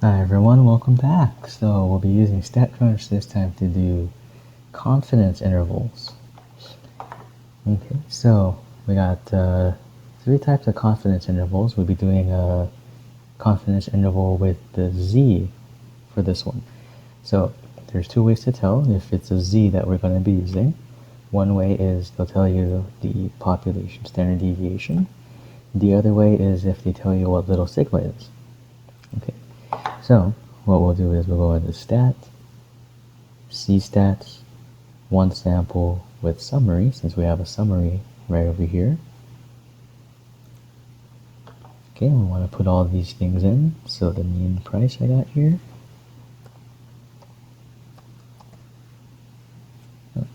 Hi everyone, welcome back. So we'll be using StatCrunch this time to do confidence intervals. Okay, so we got three types of confidence intervals. We'll be doing a confidence interval with the z for this one. So there's two ways to tell if it's a z that we're going to be using. One way is they'll tell you the population standard deviation. The other way is if they tell you what little sigma is. Okay. So what we'll do is we'll go into stat, cstats, one sample with summary, since we have a summary right over here. Okay, we want to put all these things in. So the mean price I got here. Oops.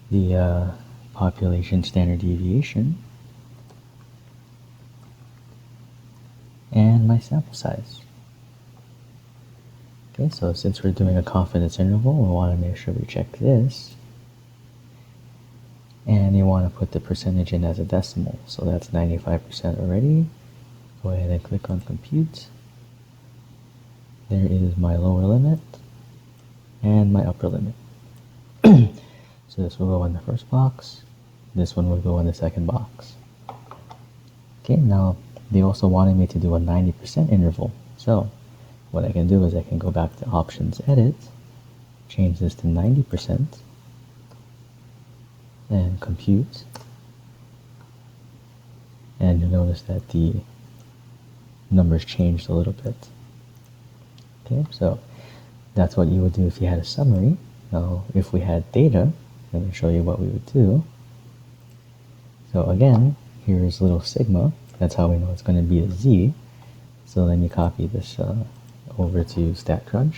The population standard deviation. And my sample size. Okay, so since we're doing a confidence interval, we want to make sure we check this. And you want to put the percentage in as a decimal. So that's 95% already. Go ahead and click on compute. There is my lower limit and my upper limit. So this will go in the first box. This one will go in the second box. Okay, now they also wanted me to do a 90% interval. So what I can do is I can go back to options edit, change this to 90%, and compute. And you'll notice that the numbers changed a little bit. Okay, so that's what you would do if you had a summary. Now, if we had data, let me show you what we would do. So again, here's little sigma. That's how we know it's going to be a z. So then you copy this over to StatCrunch.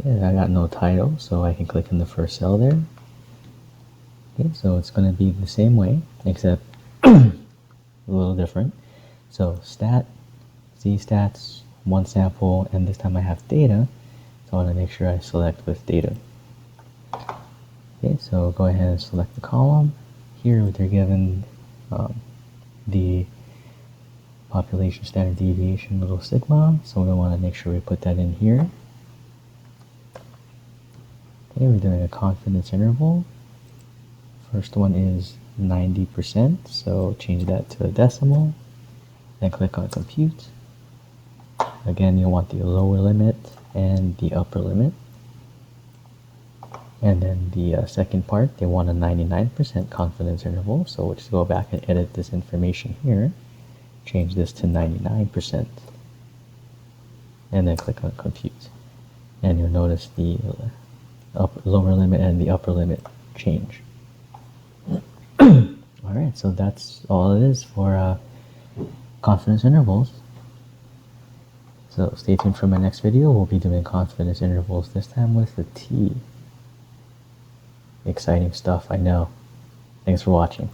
Yeah, I got no title, so I can click in the first cell there. Okay, so it's going to be the same way, except a little different. So stat, z-stats, one sample, and this time I have data. So I want to make sure I select with data. Okay, so go ahead and select the column. Here they're given the population standard deviation little sigma, so we want to make sure we put that in here. Okay, we're doing a confidence interval. First one is 90%, so change that to a decimal, then click on compute. Again, you want the lower limit and the upper limit. And then the second part, they want a 99% confidence interval, so we'll just go back and edit this information here, change this to 99%, and then click on compute. And you'll notice the lower limit and the upper limit change. Alright, so that's all it is for confidence intervals. So stay tuned for my next video. We'll be doing confidence intervals, this time with the T. Exciting stuff, I know. Thanks for watching.